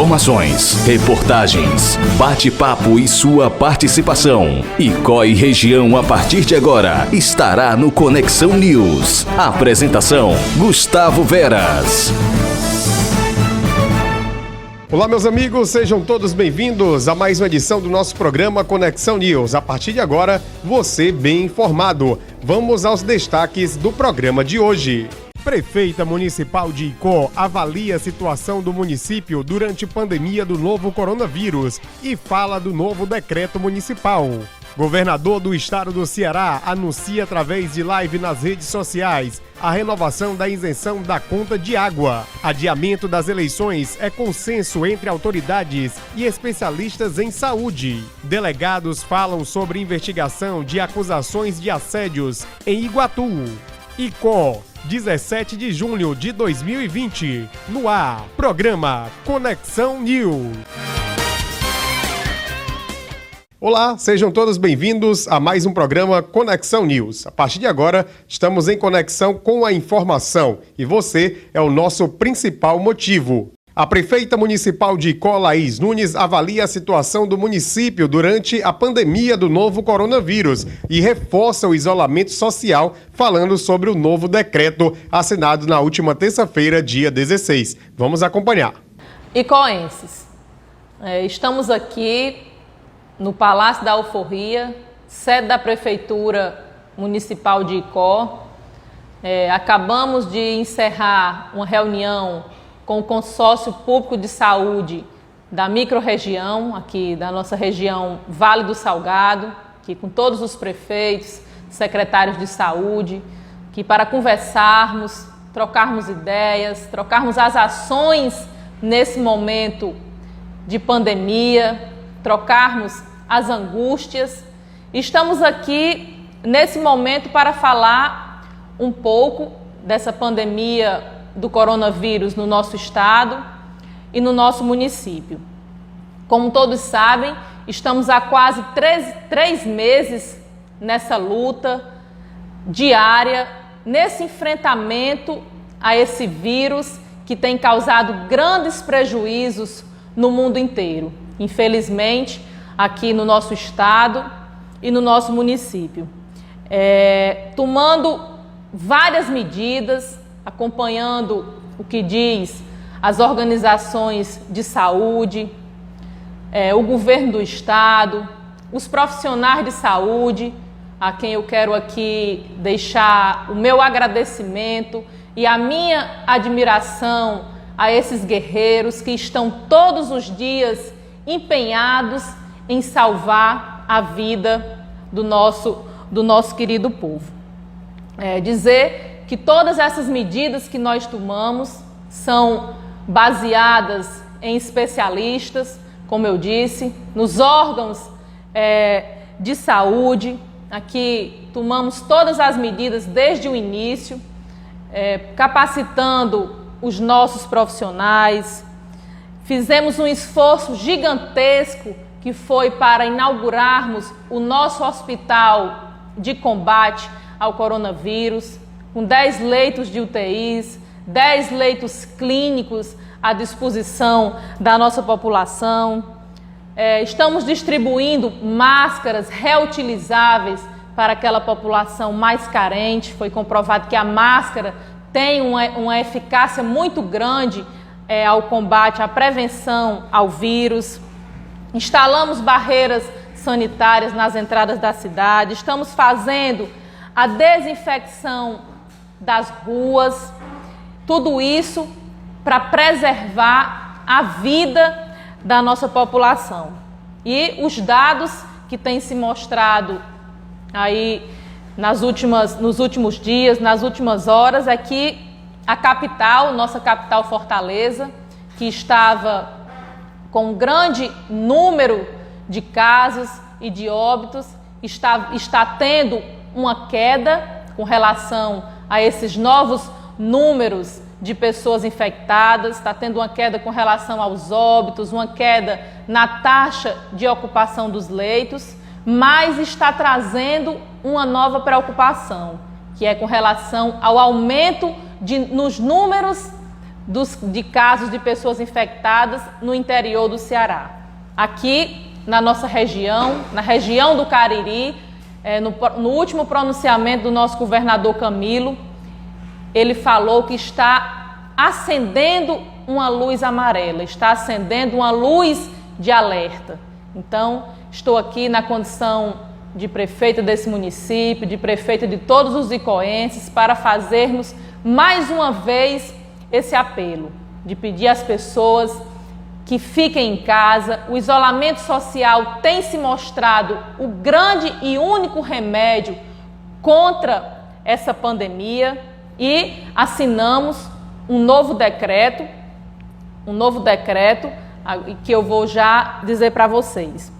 Informações, reportagens, bate-papo e sua participação. Icó e região, a partir de agora, estará no Conexão News. Apresentação: Gustavo Veras. Olá, meus amigos, sejam todos bem-vindos a mais uma edição do nosso programa Conexão News. A partir de agora, você bem informado. Vamos aos destaques do programa de hoje. Prefeita Municipal de Icó avalia a situação do município durante a pandemia do novo coronavírus e fala do novo decreto municipal. Governador do estado do Ceará anuncia através de live nas redes sociais a renovação da isenção da conta de água. Adiamento das eleições é consenso entre autoridades e especialistas em saúde. Delegados falam sobre investigação de acusações de assédios em Iguatu. Icó, 17 de junho de 2020. No ar, programa Conexão News. Olá, sejam todos bem-vindos a mais um programa Conexão News. A partir de agora, estamos em conexão com a informação e você é o nosso principal motivo. A prefeita municipal de Icó, Laís Nunes, avalia a situação do município durante a pandemia do novo coronavírus e reforça o isolamento social, falando sobre o novo decreto assinado na última terça-feira, dia 16. Vamos acompanhar. Icoenses, estamos aqui no Palácio da Alforria, sede da Prefeitura Municipal de Icó. Acabamos de encerrar uma reunião com o Consórcio Público de Saúde da microrregião, aqui da nossa região Vale do Salgado, aqui com todos os prefeitos, secretários de saúde, que para conversarmos, trocarmos ideias, trocarmos as ações nesse momento de pandemia, trocarmos as angústias. Estamos aqui nesse momento para falar um pouco dessa pandemia do coronavírus no nosso estado e no nosso município. Como todos sabem, estamos há quase três meses nessa luta diária, nesse enfrentamento a esse vírus que tem causado grandes prejuízos no mundo inteiro. Infelizmente, aqui no nosso estado e no nosso município. Tomando várias medidas, acompanhando o que diz as organizações de saúde, o governo do estado, os profissionais de saúde, a quem eu quero aqui deixar o meu agradecimento e a minha admiração a esses guerreiros que estão todos os dias empenhados em salvar a vida do nosso querido povo. Dizer que todas essas medidas que nós tomamos são baseadas em especialistas, como eu disse, nos órgãos de saúde. Aqui tomamos todas as medidas desde o início, capacitando os nossos profissionais. Fizemos um esforço gigantesco que foi para inaugurarmos o nosso hospital de combate ao coronavírus, com 10 leitos de UTIs, 10 leitos clínicos à disposição da nossa população. Estamos distribuindo máscaras reutilizáveis para aquela população mais carente. Foi comprovado que a máscara tem uma eficácia muito grande ao combate, à prevenção ao vírus. Instalamos barreiras sanitárias nas entradas da cidade. Estamos fazendo a desinfecção das ruas, tudo isso para preservar a vida da nossa população. E os dados que têm se mostrado aí nos últimos dias, nas últimas horas, é que a capital, nossa capital Fortaleza, que estava com um grande número de casos e de óbitos, está tendo uma queda com relação a esses novos números de pessoas infectadas, está tendo uma queda com relação aos óbitos, uma queda na taxa de ocupação dos leitos, mas está trazendo uma nova preocupação, que é com relação ao aumento nos números de casos de pessoas infectadas no interior do Ceará. Aqui na nossa região, na região do Cariri, no último pronunciamento do nosso governador Camilo, ele falou que está acendendo uma luz amarela, está acendendo uma luz de alerta. Então, estou aqui na condição de prefeita desse município, de prefeita de todos os icoenses, para fazermos mais uma vez esse apelo, de pedir às pessoas que fiquem em casa. O isolamento social tem se mostrado o grande e único remédio contra essa pandemia e assinamos um novo decreto que eu vou já dizer para vocês.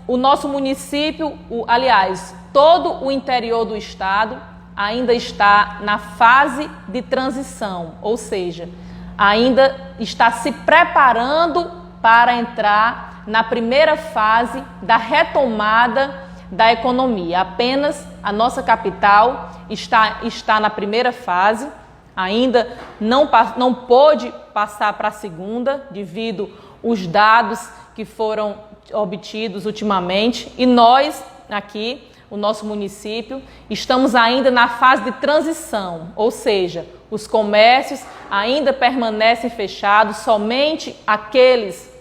O nosso município, aliás, todo o interior do estado ainda está na fase de transição, ou seja, ainda está se preparando para entrar na primeira fase da retomada da economia. Apenas a nossa capital está na primeira fase, ainda não pôde passar para a segunda, devido aos dados que foram obtidos ultimamente, e nós aqui, o nosso município, estamos ainda na fase de transição, ou seja, os comércios ainda permanecem fechados, somente aqueles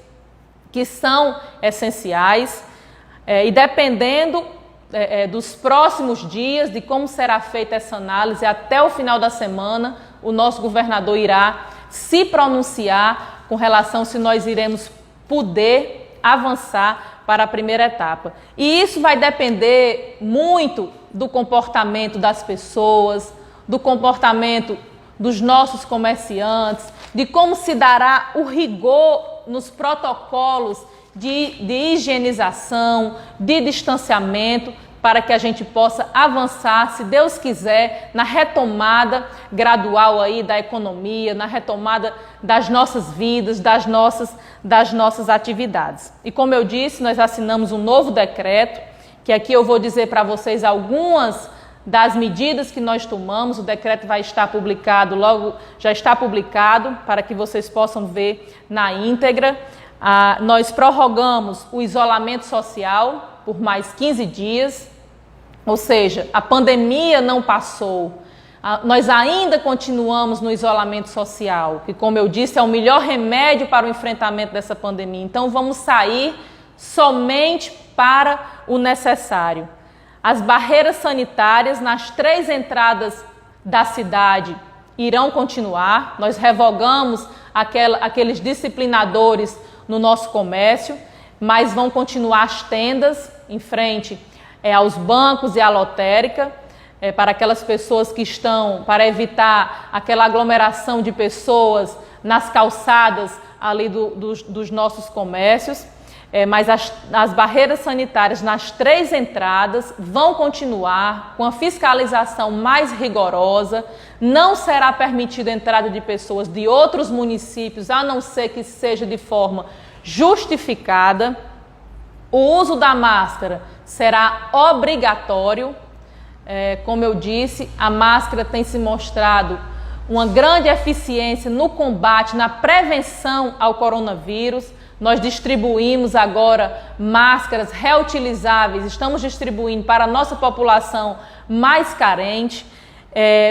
que são essenciais, e dependendo dos próximos dias, de como será feita essa análise, até o final da semana, o nosso governador irá se pronunciar com relação se nós iremos poder avançar para a primeira etapa. E isso vai depender muito do comportamento das pessoas, do comportamento dos nossos comerciantes, de como se dará o rigor nos protocolos de higienização, de distanciamento, para que a gente possa avançar, se Deus quiser, na retomada gradual aí da economia, na retomada das nossas vidas, das nossas atividades. E como eu disse, nós assinamos um novo decreto, que aqui eu vou dizer para vocês algumas das medidas que nós tomamos. O decreto vai estar publicado, logo já está publicado, para que vocês possam ver na íntegra. Nós prorrogamos o isolamento social por mais 15 dias, ou seja, a pandemia não passou, nós ainda continuamos no isolamento social, que, como eu disse, é o melhor remédio para o enfrentamento dessa pandemia. Então, vamos sair somente para o necessário. As barreiras sanitárias nas 3 entradas da cidade irão continuar. Nós revogamos aqueles disciplinadores no nosso comércio, mas vão continuar as tendas em frente aos bancos e à lotérica, para aquelas pessoas que estão, para evitar aquela aglomeração de pessoas nas calçadas ali dos nossos comércios. Mas as barreiras sanitárias nas 3 entradas vão continuar com a fiscalização mais rigorosa. Não será permitida a entrada de pessoas de outros municípios, a não ser que seja de forma justificada. O uso da máscara será obrigatório. Como eu disse, a máscara tem se mostrado uma grande eficiência no combate, na prevenção ao coronavírus. Nós distribuímos agora máscaras reutilizáveis, estamos distribuindo para a nossa população mais carente.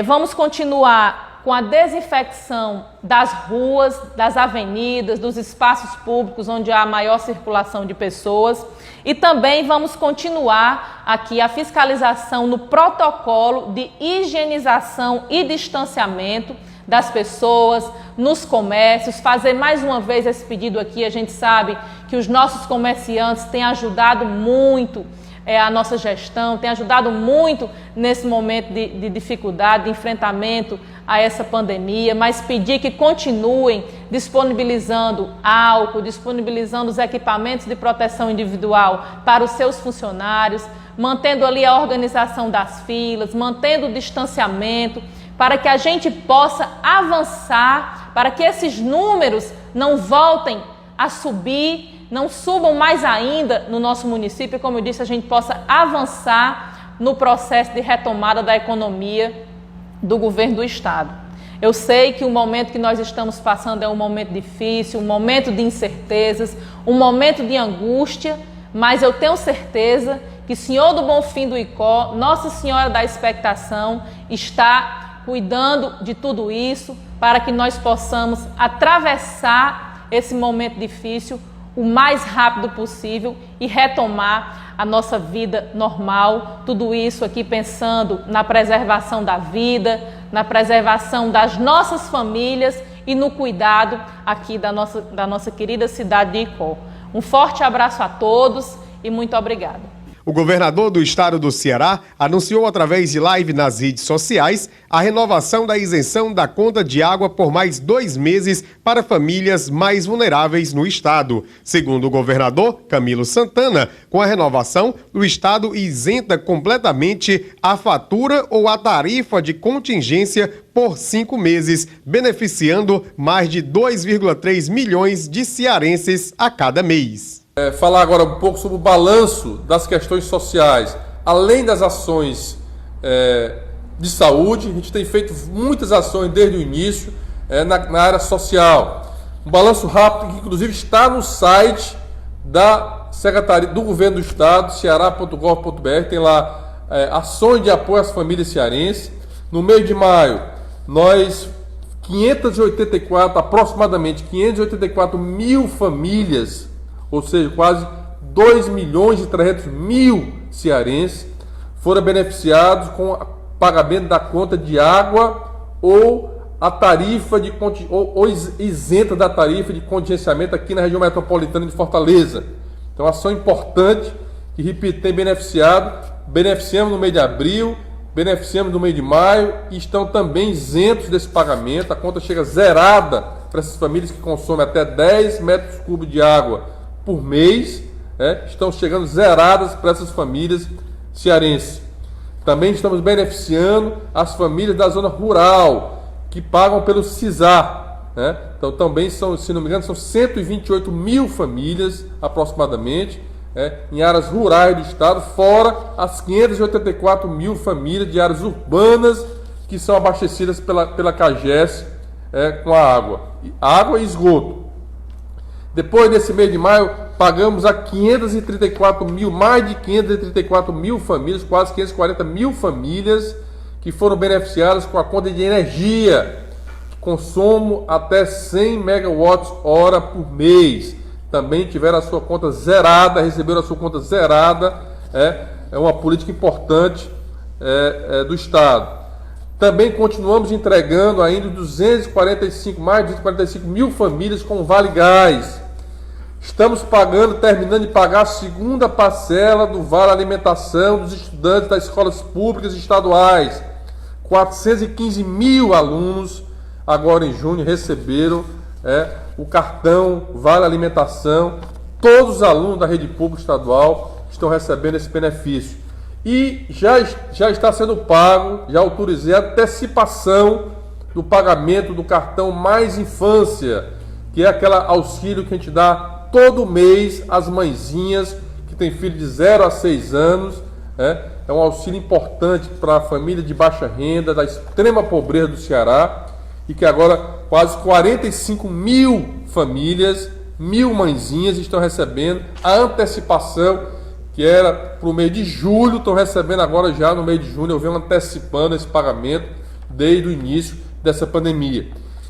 Vamos continuar com a desinfecção das ruas, das avenidas, dos espaços públicos onde há maior circulação de pessoas. E também vamos continuar aqui a fiscalização no protocolo de higienização e distanciamento das pessoas, nos comércios. Fazer mais uma vez esse pedido aqui. A gente sabe que os nossos comerciantes têm ajudado muito a nossa gestão, tem ajudado muito nesse momento de dificuldade, de enfrentamento a essa pandemia, mas pedir que continuem disponibilizando álcool, disponibilizando os equipamentos de proteção individual para os seus funcionários, mantendo ali a organização das filas, mantendo o distanciamento, para que a gente possa avançar, para que esses números não voltem a subir, não subam mais ainda no nosso município, como eu disse, a gente possa avançar no processo de retomada da economia do governo do estado. Eu sei que o momento que nós estamos passando é um momento difícil, um momento de incertezas, um momento de angústia, mas eu tenho certeza que o Senhor do Bom Fim do Icó, Nossa Senhora da Expectação, está cuidando de tudo isso para que nós possamos atravessar esse momento difícil o mais rápido possível e retomar a nossa vida normal. Tudo isso aqui pensando na preservação da vida, na preservação das nossas famílias e no cuidado aqui da nossa querida cidade de Icó. Um forte abraço a todos e muito obrigada. O governador do estado do Ceará anunciou através de live nas redes sociais a renovação da isenção da conta de água por mais 2 meses para famílias mais vulneráveis no estado. Segundo o governador Camilo Santana, com a renovação, o estado isenta completamente a fatura ou a tarifa de contingência por 5 meses, beneficiando mais de 2,3 milhões de cearenses a cada mês. Falar agora um pouco sobre o balanço das questões sociais. Além das ações de saúde, a gente tem feito muitas ações desde o início na área social. Um balanço rápido que inclusive está no site da Secretaria do Governo do Estado, ceará.gov.br, tem lá ações de apoio às famílias cearenses. No mês de maio, nós aproximadamente 584 mil famílias, ou seja, quase 2.300.000 cearenses foram beneficiados com o pagamento da conta de água ou a tarifa ou isenta da tarifa de contingenciamento aqui na região metropolitana de Fortaleza. Então, ação importante que, repito, tem beneficiamos no mês de abril, beneficiamos no mês de maio e estão também isentos desse pagamento. A conta chega zerada para essas famílias que consomem até 10 metros cúbicos de água por mês, estão chegando zeradas para essas famílias cearenses. Também estamos beneficiando as famílias da zona rural, que pagam pelo CISAR. Então também são, se não me engano, são 128 mil famílias aproximadamente, em áreas rurais do estado, fora as 584 mil famílias de áreas urbanas que são abastecidas pela CAGES com a água e esgoto. Depois desse mês de maio, pagamos a mais de 534 mil famílias, quase 540 mil famílias que foram beneficiadas com a conta de energia, consumo até 100 megawatts-hora por mês. Também tiveram a sua conta zerada, receberam a sua conta zerada. É uma política importante do Estado. Também continuamos entregando ainda mais de 245 mil famílias com Vale Gás. Estamos terminando de pagar a segunda parcela do Vale Alimentação dos estudantes das escolas públicas estaduais. 415 mil alunos, agora em junho, receberam o cartão Vale Alimentação. Todos os alunos da rede pública estadual estão recebendo esse benefício. E já está sendo pago, já autorizei a antecipação do pagamento do cartão Mais Infância, que é aquele auxílio que a gente dá todo mês às mãezinhas que têm filho de 0 a 6 anos. É um auxílio importante para a família de baixa renda, da extrema pobreza do Ceará, e que agora quase 45 mil famílias, mil mãezinhas estão recebendo a antecipação, que era para o mês de julho, estão recebendo agora já no mês de junho. Eu venho antecipando esse pagamento desde o início dessa pandemia.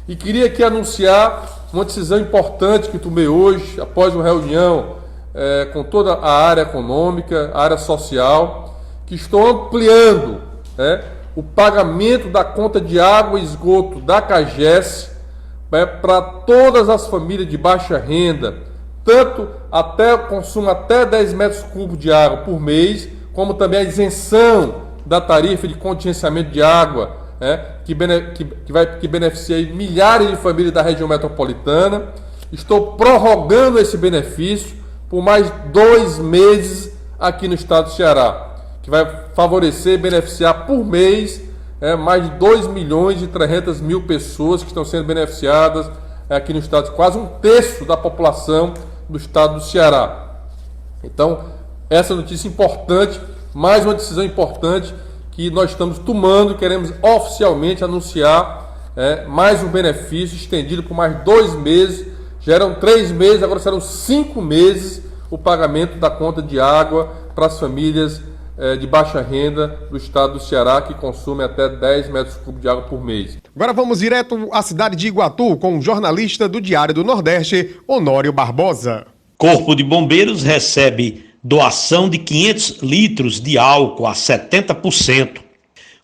E queria aqui anunciar uma decisão importante que tomei hoje, após uma reunião com toda a área econômica, a área social, que estou ampliando o pagamento da conta de água e esgoto da CAGES para todas as famílias de baixa renda, tanto até o consumo até 10 metros cúbicos de água por mês, como também a isenção da tarifa de contingenciamento de água, que beneficia milhares de famílias da região metropolitana. Estou prorrogando esse benefício por mais 2 meses aqui no estado do Ceará, que vai favorecer e beneficiar por mês mais de 2.300.000 pessoas que estão sendo beneficiadas aqui no estado, quase 1/3 da população do estado do Ceará. Então, essa notícia importante, mais uma decisão importante que nós estamos tomando, queremos oficialmente anunciar mais um benefício estendido por mais 2 meses, já eram 3 meses, agora serão 5 meses o pagamento da conta de água para as famílias de baixa renda do estado do Ceará, que consomem até 10 metros cúbicos de água por mês. Agora vamos direto à cidade de Iguatu com o jornalista do Diário do Nordeste, Honório Barbosa. Corpo de Bombeiros recebe doação de 500 litros de álcool a 70%.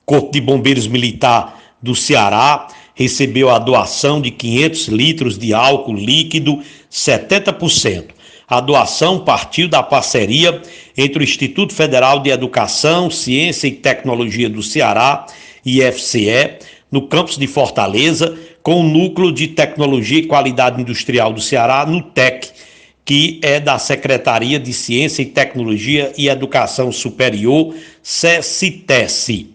Corpo de Bombeiros Militar do Ceará recebeu a doação de 500 litros de álcool líquido 70%. A doação partiu da parceria entre o Instituto Federal de Educação, Ciência e Tecnologia do Ceará, IFCE, no campus de Fortaleza, com o Núcleo de Tecnologia e Qualidade Industrial do Ceará, NUTEC, que é da Secretaria de Ciência e Tecnologia e Educação Superior, SECITES.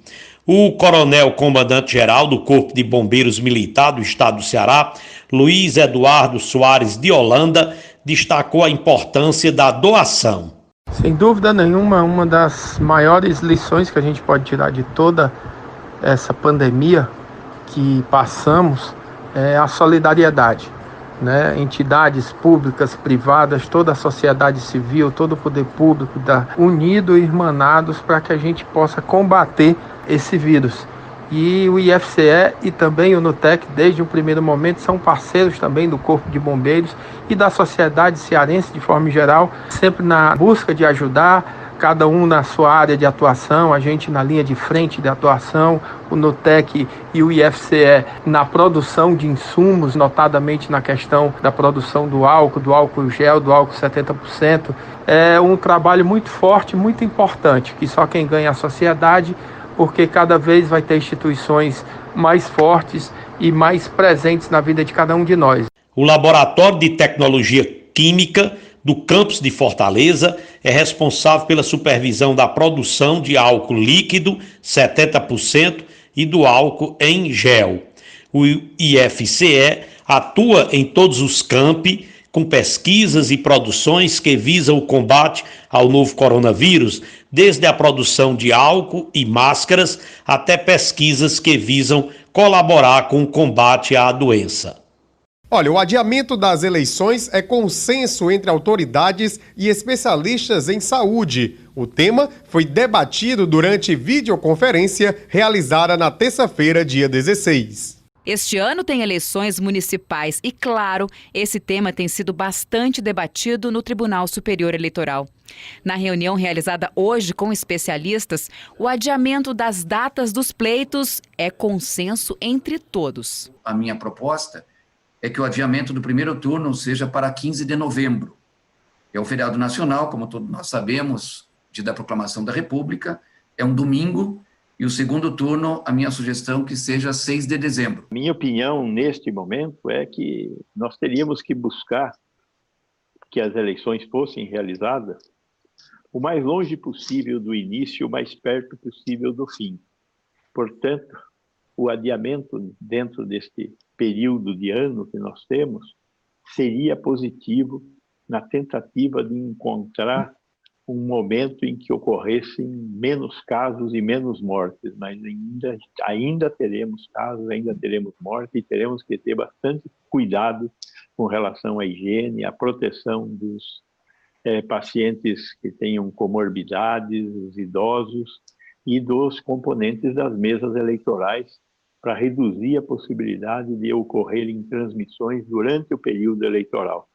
O coronel comandante-geral do Corpo de Bombeiros Militar do Estado do Ceará, Luiz Eduardo Soares de Holanda, destacou a importância da doação. Sem dúvida nenhuma, uma das maiores lições que a gente pode tirar de toda essa pandemia que passamos é a solidariedade, né? Entidades públicas, privadas, toda a sociedade civil, todo o poder público, unidos e irmanados para que a gente possa combater esse vírus. E o IFCE e também o NUTEC, desde o primeiro momento, são parceiros também do Corpo de Bombeiros e da sociedade cearense de forma geral, sempre na busca de ajudar, cada um na sua área de atuação, a gente na linha de frente de atuação, o NUTEC e o IFCE na produção de insumos, notadamente na questão da produção do álcool gel, do álcool 70%. É um trabalho muito forte, muito importante, que só quem ganha é a sociedade, porque cada vez vai ter instituições mais fortes e mais presentes na vida de cada um de nós. O Laboratório de Tecnologia Química do campus de Fortaleza é responsável pela supervisão da produção de álcool líquido, 70%, e do álcool em gel. O IFCE atua em todos os campi, com pesquisas e produções que visam o combate ao novo coronavírus, desde a produção de álcool e máscaras até pesquisas que visam colaborar com o combate à doença. Olha, o adiamento das eleições é consenso entre autoridades e especialistas em saúde. O tema foi debatido durante videoconferência realizada na terça-feira, dia 16. Este ano tem eleições municipais e, claro, esse tema tem sido bastante debatido no Tribunal Superior Eleitoral. Na reunião realizada hoje com especialistas, o adiamento das datas dos pleitos é consenso entre todos. A minha proposta é que o adiamento do primeiro turno seja para 15 de novembro. É o feriado nacional, como todos nós sabemos, dia da proclamação da República, é um domingo. E o segundo turno, a minha sugestão que seja 6 de dezembro. Minha opinião neste momento é que nós teríamos que buscar que as eleições fossem realizadas o mais longe possível do início, o mais perto possível do fim. Portanto, o adiamento dentro deste período de ano que nós temos seria positivo na tentativa de encontrar um momento em que ocorressem menos casos e menos mortes, mas ainda teremos casos, ainda teremos morte e teremos que ter bastante cuidado com relação à higiene, à proteção dos pacientes que tenham comorbidades, os idosos e dos componentes das mesas eleitorais para reduzir a possibilidade de ocorrerem transmissões durante o período eleitoral.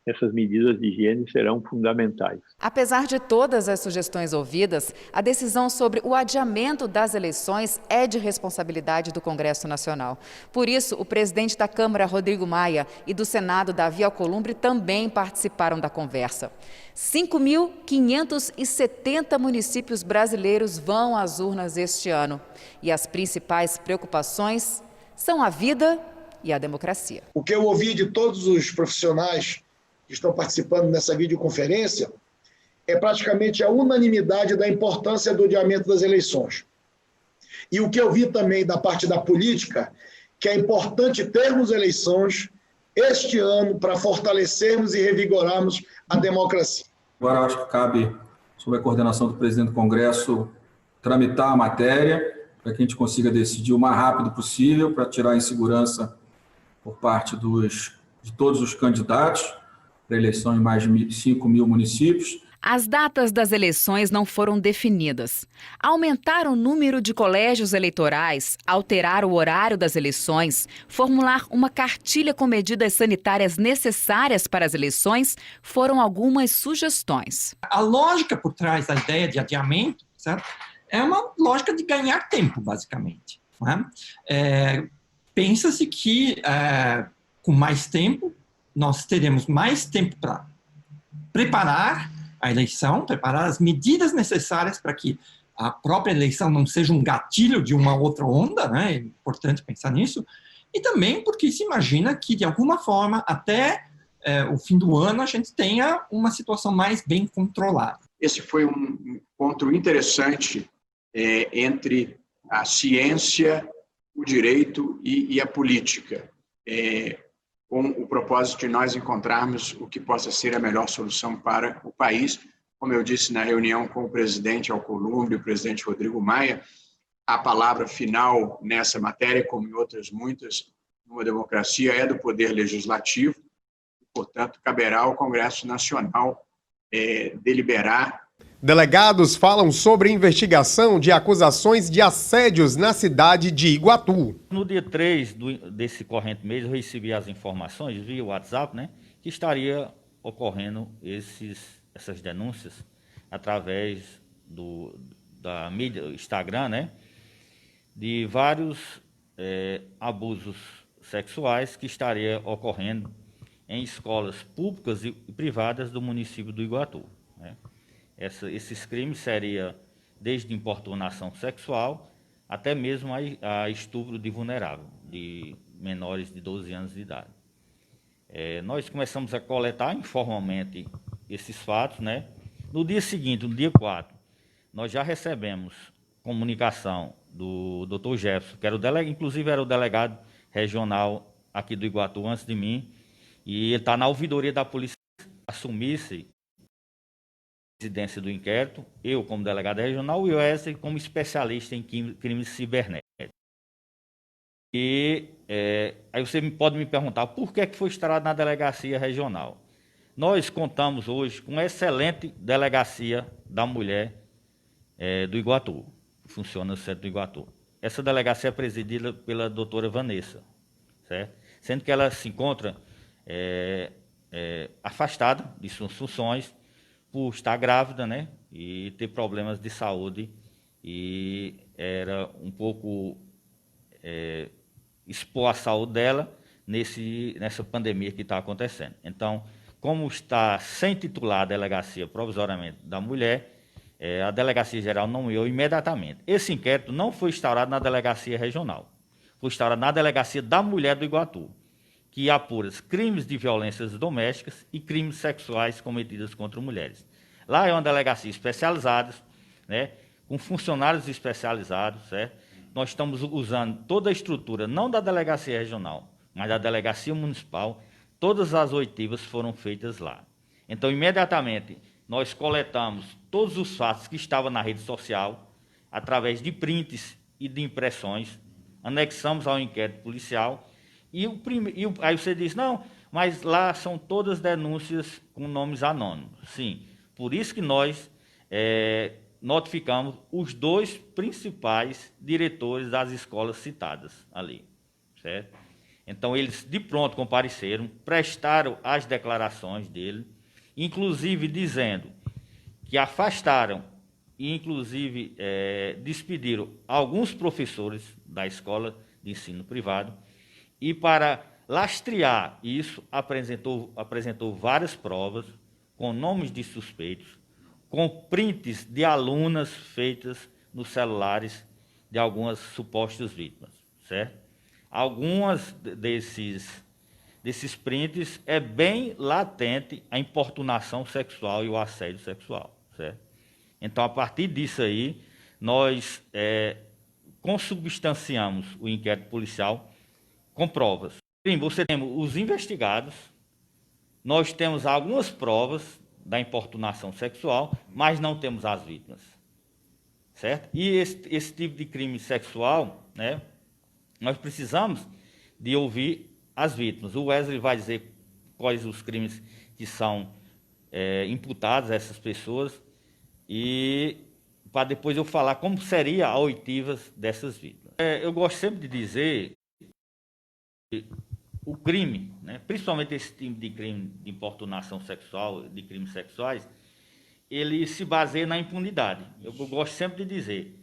Essas medidas de higiene serão fundamentais. Apesar de todas as sugestões ouvidas, a decisão sobre o adiamento das eleições é de responsabilidade do Congresso Nacional. Por isso, o presidente da Câmara, Rodrigo Maia, e do Senado, Davi Alcolumbre, também participaram da conversa. 5.570 municípios brasileiros vão às urnas este ano. E as principais preocupações são a vida e a democracia. O que eu ouvi de todos os profissionais que estão participando nessa videoconferência é praticamente a unanimidade da importância do adiamento das eleições. E o que eu vi também da parte da política, que é importante termos eleições este ano para fortalecermos e revigorarmos a democracia. Agora eu acho que cabe, sob a coordenação do presidente do Congresso, tramitar a matéria para que a gente consiga decidir o mais rápido possível, para tirar a insegurança por parte de todos os candidatos para a eleição em mais de 5 mil municípios. As datas das eleições não foram definidas. Aumentar o número de colégios eleitorais, alterar o horário das eleições, formular uma cartilha com medidas sanitárias necessárias para as eleições foram algumas sugestões. A lógica por trás da ideia de adiamento, certo? É uma lógica de ganhar tempo, basicamente. Né? Pensa-se que com mais tempo, nós teremos mais tempo para preparar a eleição, preparar as medidas necessárias para que a própria eleição não seja um gatilho de uma outra onda, né? É importante pensar nisso, e também porque se imagina que, de alguma forma, até o fim do ano, a gente tenha uma situação mais bem controlada. Esse foi um encontro interessante entre a ciência, o direito e a política, com o propósito de nós encontrarmos o que possa ser a melhor solução para o país. Como eu disse na reunião com o presidente Alcolumbre e o presidente Rodrigo Maia, a palavra final nessa matéria, como em outras muitas, numa democracia, é do Poder Legislativo, e, portanto, caberá ao Congresso Nacional deliberar. Delegados falam sobre investigação de acusações de assédios na cidade de Iguatu. No dia 3 desse corrente mês, eu recebi as informações via WhatsApp, né, que estaria ocorrendo essas denúncias através da mídia, Instagram, né, de vários abusos sexuais que estaria ocorrendo em escolas públicas e privadas do município do Iguatu, né. Esses crimes seriam desde importunação sexual até mesmo a estupro de vulnerável, de menores de 12 anos de idade. Nós começamos a coletar informalmente esses fatos, né? No dia seguinte, no dia 4, nós já recebemos comunicação do Dr. Jefferson, que inclusive era o delegado regional aqui do Iguatu antes de mim, e ele está na ouvidoria da polícia, assumisse presidência do inquérito, eu como delegado regional e o Wesley como especialista em crimes cibernéticos. E aí você pode me perguntar por que foi instaurado na delegacia regional. Nós contamos hoje com uma excelente delegacia da mulher do Iguatu, que funciona no centro do Iguatu. Essa delegacia é presidida pela doutora Vanessa, certo? Sendo que ela se encontra afastada de suas funções, por estar grávida, né, e ter problemas de saúde, e era um pouco expor a saúde dela nessa pandemia que está acontecendo. Então, como está sem titular a delegacia provisoriamente da mulher, a delegacia geral nomeou imediatamente. Esse inquérito não foi instaurado na delegacia regional, foi instaurado na delegacia da mulher do Iguatu, que apura crimes de violências domésticas e crimes sexuais cometidos contra mulheres. Lá é uma delegacia especializada, né, com funcionários especializados, certo? Nós estamos usando toda a estrutura, não da delegacia regional, mas da delegacia municipal. Todas as oitivas foram feitas lá. Então, imediatamente, nós coletamos todos os fatos que estavam na rede social, através de prints e de impressões, anexamos ao inquérito policial. Aí você diz, não, mas lá são todas denúncias com nomes anônimos. Sim, por isso que nós notificamos os 2 principais diretores das escolas citadas ali, certo? Então, eles de pronto compareceram, prestaram as declarações dele, inclusive dizendo que afastaram e, inclusive, despediram alguns professores da escola de ensino privado. E para lastrear isso, apresentou várias provas com nomes de suspeitos, com prints de alunas feitas nos celulares de algumas supostas vítimas, certo? Algumas desses prints é bem latente a importunação sexual e o assédio sexual, certo? Então, a partir disso aí, nós consubstanciamos o inquérito policial com provas. Você tem os investigados, nós temos algumas provas da importunação sexual, mas não temos as vítimas, certo? E esse tipo de crime sexual, né, nós precisamos de ouvir as vítimas. O Wesley vai dizer quais os crimes que são imputados a essas pessoas e para depois eu falar como seria a oitiva dessas vítimas. Eu gosto sempre de dizer que o crime, né, principalmente esse tipo de crime de importunação sexual, de crimes sexuais, ele se baseia na impunidade. Eu gosto sempre de dizer,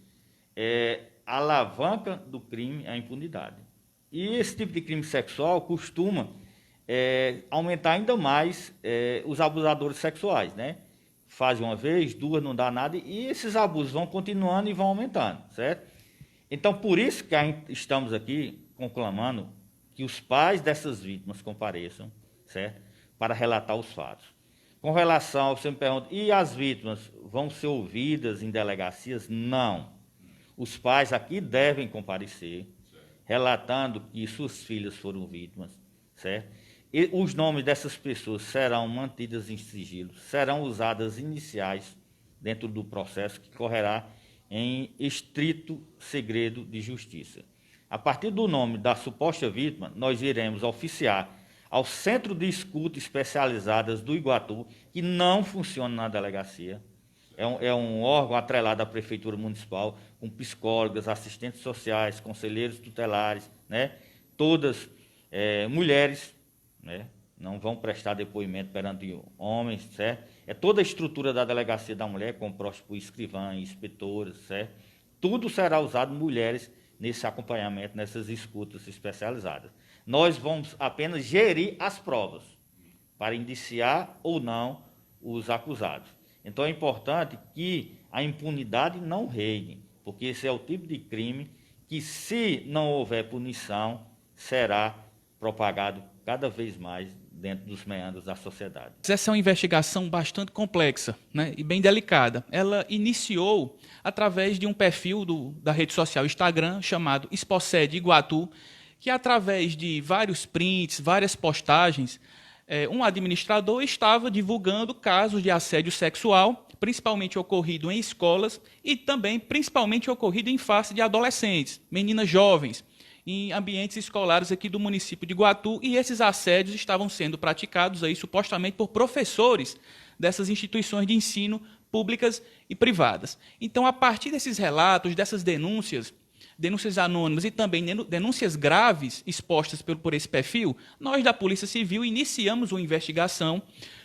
a alavanca do crime é a impunidade. E esse tipo de crime sexual costuma aumentar ainda mais os abusadores sexuais, né? Faz uma vez, duas, não dá nada, e esses abusos vão continuando e vão aumentando, certo? Então, por isso que estamos aqui conclamando que os pais dessas vítimas compareçam, certo? Para relatar os fatos. Com relação ao que você me pergunta, e as vítimas vão ser ouvidas em delegacias? Não. Os pais aqui devem comparecer, relatando que suas filhas foram vítimas, certo? E os nomes dessas pessoas serão mantidos em sigilo, serão usadas iniciais dentro do processo que correrá em estrito segredo de justiça. A partir do nome da suposta vítima, nós iremos oficiar ao Centro de Escuta Especializadas do Iguatu, que não funciona na delegacia. É um órgão atrelado à Prefeitura Municipal, com psicólogas, assistentes sociais, conselheiros tutelares, né? Todas mulheres, né? Não vão prestar depoimento perante homens, certo? É toda a estrutura da delegacia da mulher, composta por escrivã, inspetoras, certo? Tudo será usado mulheres nesse acompanhamento, nessas escutas especializadas. Nós vamos apenas gerir as provas para indiciar ou não os acusados. Então é importante que a impunidade não reine, porque esse é o tipo de crime que, se não houver punição, será propagado cada vez mais dentro dos meandros da sociedade. Essa é uma investigação bastante complexa, né, e bem delicada. Ela iniciou através de um perfil da rede social Instagram chamado Expoced Iguatu, que através de vários prints, várias postagens, um administrador estava divulgando casos de assédio sexual, principalmente ocorrido em escolas e também principalmente ocorrido em face de adolescentes, meninas jovens, em ambientes escolares aqui do município de Iguatu, e esses assédios estavam sendo praticados aí supostamente por professores dessas instituições de ensino públicas e privadas. Então, a partir desses relatos, dessas denúncias anônimas e também denúncias graves expostas por esse perfil, nós da Polícia Civil iniciamos uma investigação,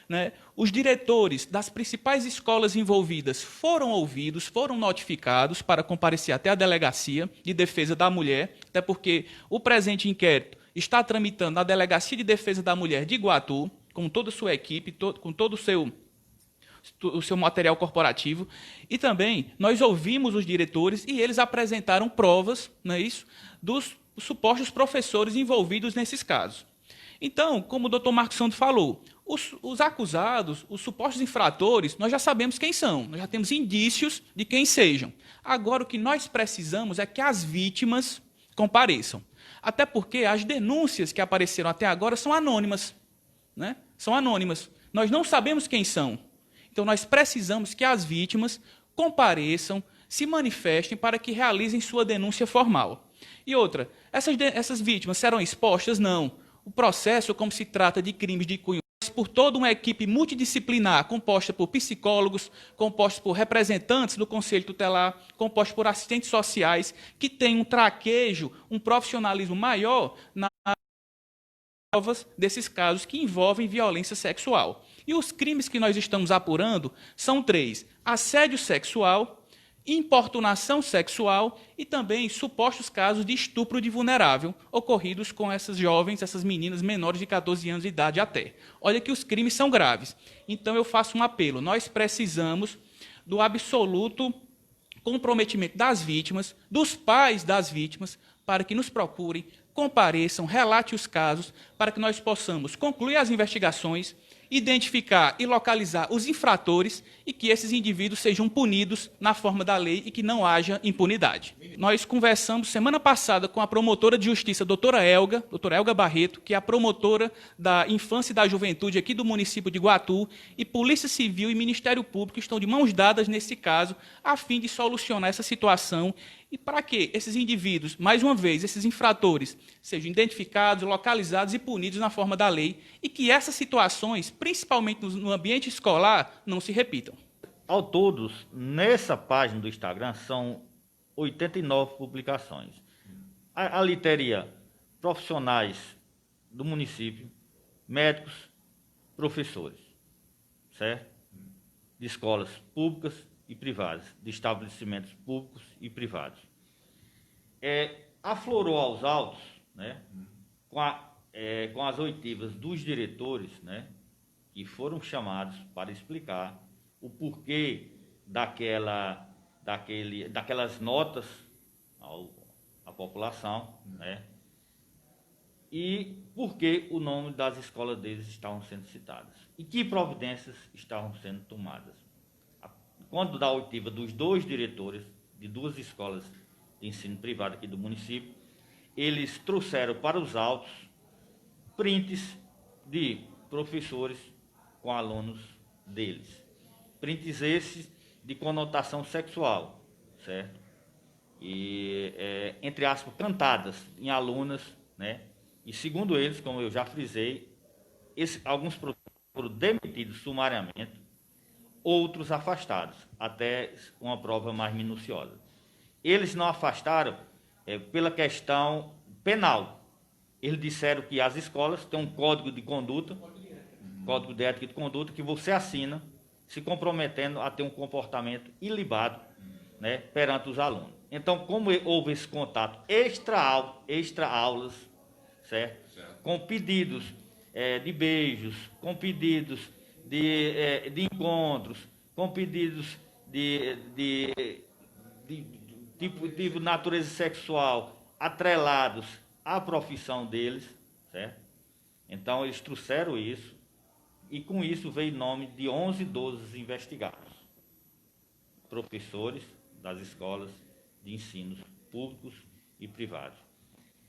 né? Os diretores das principais escolas envolvidas foram ouvidos, foram notificados para comparecer até a Delegacia de Defesa da Mulher, até porque o presente inquérito está tramitando na Delegacia de Defesa da Mulher de Iguatu, com toda a sua equipe, com todo o seu material corporativo, e também nós ouvimos os diretores e eles apresentaram provas, não é isso, dos supostos professores envolvidos nesses casos. Então, como o Dr. Marcos Santos falou, os acusados, os supostos infratores, nós já sabemos quem são, nós já temos indícios de quem sejam. Agora, o que nós precisamos é que as vítimas compareçam. Até porque as denúncias que apareceram até agora são anônimas, né? São anônimas. Nós não sabemos quem são. Então, nós precisamos que as vítimas compareçam, se manifestem para que realizem sua denúncia formal. E outra, essas vítimas serão expostas? Não. O processo, como se trata de crimes de cunho, por toda uma equipe multidisciplinar, composta por psicólogos, composta por representantes do Conselho Tutelar, composta por assistentes sociais, que tem um traquejo, um profissionalismo maior nas provas desses casos que envolvem violência sexual. E os crimes que nós estamos apurando são 3: assédio sexual, importunação sexual e também supostos casos de estupro de vulnerável ocorridos com essas jovens, essas meninas menores de 14 anos de idade até. Olha que os crimes são graves. Então eu faço um apelo. Nós precisamos do absoluto comprometimento das vítimas, dos pais das vítimas, para que nos procurem, compareçam, relatem os casos, para que nós possamos concluir as investigações identificar e localizar os infratores e que esses indivíduos sejam punidos na forma da lei e que não haja impunidade. Nós conversamos semana passada com a promotora de justiça, doutora Elga Barreto, que é a promotora da Infância e da Juventude aqui do município de Iguatu, e Polícia Civil e Ministério Público estão de mãos dadas nesse caso, a fim de solucionar essa situação e para que esses indivíduos, mais uma vez, esses infratores, sejam identificados, localizados e punidos na forma da lei e que essas situações, principalmente no ambiente escolar, não se repitam. Ao todo, nessa página do Instagram, são 89 publicações. Ali teria profissionais do município, médicos, professores, certo? De escolas públicas e privadas, de estabelecimentos públicos e privados. Aflorou aos autos, né, com as oitivas dos diretores, né, que foram chamados para explicar o porquê daquelas notas à população, né, e por que o nome das escolas deles estavam sendo citadas e que providências estavam sendo tomadas. Quando da oitiva dos dois diretores de duas escolas de ensino privado aqui do município, eles trouxeram para os autos prints de professores com alunos deles. Prints esses de conotação sexual, certo? E, entre aspas, cantadas em alunas, né? E segundo eles, como eu já frisei, alguns foram demitidos sumariamente, outros afastados, até uma prova mais minuciosa. Eles não afastaram pela questão penal. Eles disseram que as escolas têm um código de conduta, código de ética de conduta, que você assina, se comprometendo a ter um comportamento ilibado, né, perante os alunos. Então, como houve esse contato extra-aulas, certo? Com pedidos de beijos, com pedidos de encontros, com pedidos de tipo natureza sexual atrelados à profissão deles, certo? Então, eles trouxeram isso e com isso veio o nome de 11 12 investigados, professores das escolas de ensinos públicos e privados.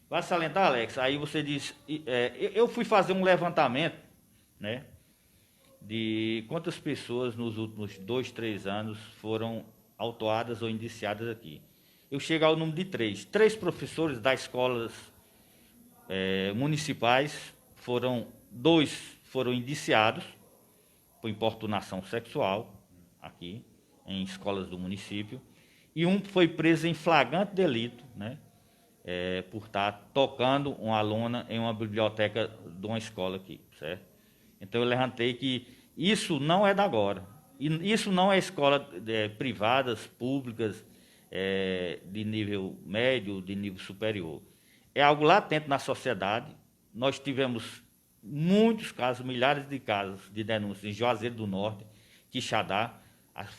Vai salientar, Alex, aí você diz, eu fui fazer um levantamento, né, de quantas pessoas nos últimos 2, 3 anos foram autuadas ou indiciadas aqui. Eu chego ao número de 3. 3 professores das escolas municipais, 2 foram indiciados por importunação sexual, aqui, em escolas do município, e um foi preso em flagrante delito, né, por estar tocando uma aluna em uma biblioteca de uma escola aqui, certo? Então, eu levantei que isso não é da agora. E isso não é escola privadas, públicas, de nível médio, de nível superior. É algo latente na sociedade. Nós tivemos muitos casos, milhares de casos de denúncias em Juazeiro do Norte, Quixadá,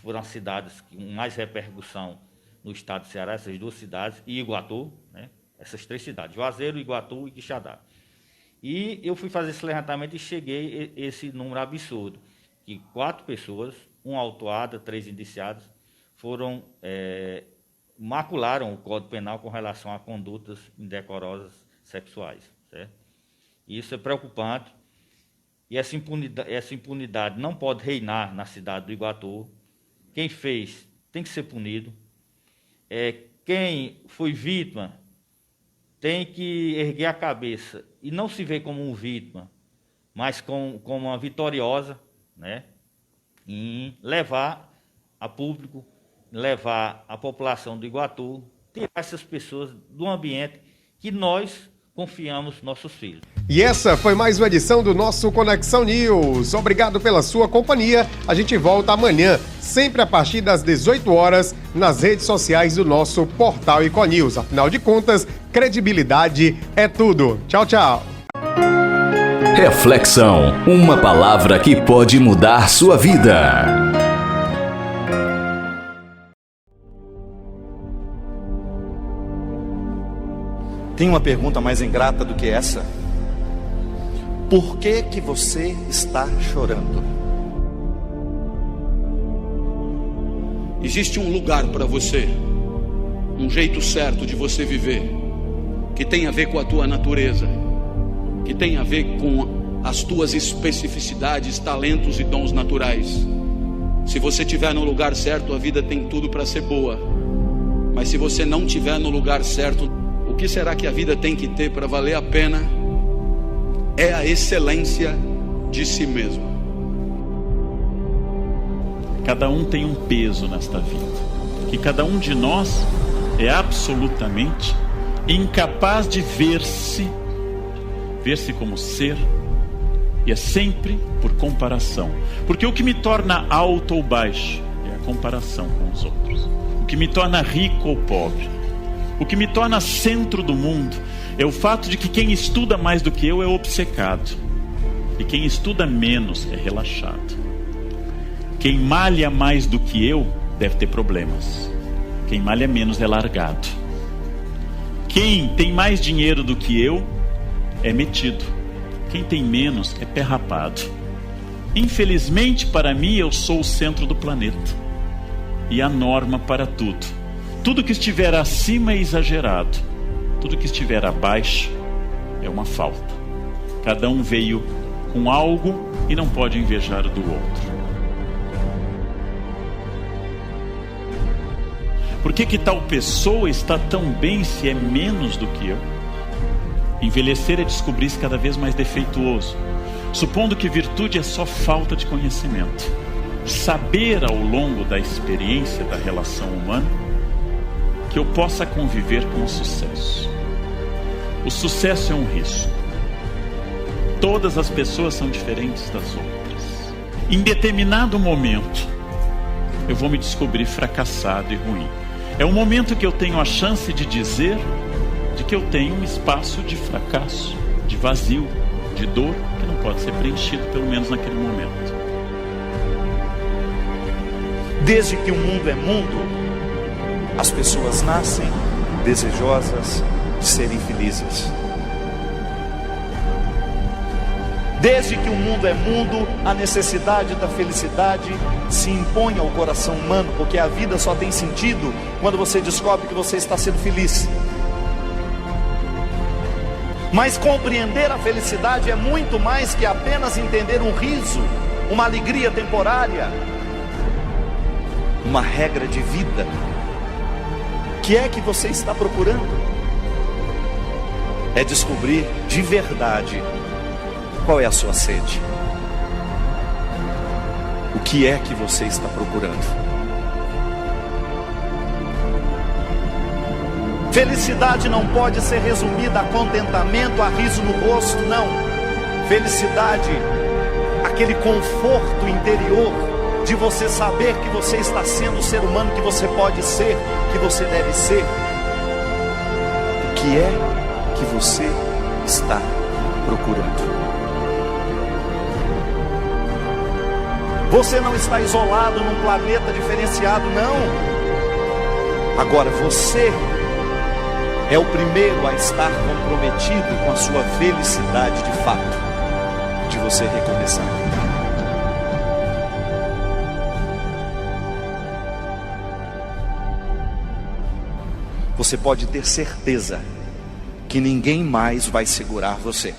foram as cidades com mais repercussão no estado do Ceará, essas 2 cidades, e Iguatu, né? Essas 3 cidades, Juazeiro, Iguatu e Quixadá. E eu fui fazer esse levantamento e cheguei a esse número absurdo, que 4 pessoas, 1 autuada, 3 indiciados, macularam o Código Penal com relação a condutas indecorosas sexuais, certo? E isso é preocupante, e essa impunidade não pode reinar na cidade do Iguatu. Quem fez tem que ser punido. Quem foi vítima tem que erguer a cabeça e não se ver como um vítima, mas como uma vitoriosa, né? Em levar a público, levar a população do Iguatu, tirar essas pessoas do ambiente que nós confiamos nossos filhos. E essa foi mais uma edição do nosso Conexão News. Obrigado pela sua companhia. A gente volta amanhã, sempre a partir das 18 horas, nas redes sociais do nosso portal Econews. Afinal de contas, credibilidade é tudo. Tchau, tchau. Reflexão, uma palavra que pode mudar sua vida. Tem uma pergunta mais ingrata do que essa? Por que você está chorando? Existe um lugar para você, um jeito certo de você viver, que tem a ver com a tua natureza, que tem a ver com as tuas especificidades, talentos e dons naturais. Se você estiver no lugar certo, a vida tem tudo para ser boa. Mas se você não estiver no lugar certo, o que será que a vida tem que ter para valer a pena? É a excelência de si mesmo. Cada um tem um peso nesta vida, que cada um de nós é absolutamente incapaz de ver-se como ser, e é sempre por comparação. Porque o que me torna alto ou baixo é a comparação com os outros. O que me torna rico ou pobre, o que me torna centro do mundo, é o fato de que quem estuda mais do que eu é obcecado, e quem estuda menos é relaxado. Quem malha mais do que eu deve ter problemas. Quem malha menos é largado. Quem tem mais dinheiro do que eu é metido. Quem tem menos é pé rapado. Infelizmente para mim, eu sou o centro do planeta e a norma para tudo. Tudo que estiver acima é exagerado, tudo que estiver abaixo é uma falta. Cada um veio com algo e não pode invejar o do outro. Por que tal pessoa está tão bem se é menos do que eu? Envelhecer é descobrir-se cada vez mais defeituoso, supondo que virtude é só falta de conhecimento. Saber ao longo da experiência da relação humana que eu possa conviver com o sucesso. O sucesso é um risco. Todas as pessoas são diferentes das outras. Em determinado momento, eu vou me descobrir fracassado e ruim. É o momento que eu tenho a chance de dizer de que eu tenho um espaço de fracasso, de vazio, de dor, que não pode ser preenchido, pelo menos naquele momento. Desde que o mundo é mundo, as pessoas nascem desejosas de serem felizes. Desde que o mundo é mundo, a necessidade da felicidade se impõe ao coração humano, porque a vida só tem sentido quando você descobre que você está sendo feliz. Mas compreender a felicidade é muito mais que apenas entender um riso, uma alegria temporária, uma regra de vida. O que é que você está procurando? É descobrir de verdade qual é a sua sede. O que é que você está procurando? Felicidade não pode ser resumida a contentamento, a riso no rosto, não. Felicidade, aquele conforto interior de você saber que você está sendo o ser humano que você pode ser, que você deve ser. O que é que você está procurando? Você não está isolado num planeta diferenciado, não. Agora você é o primeiro a estar comprometido com a sua felicidade de fato, de você recomeçar. Você pode ter certeza que ninguém mais vai segurar você.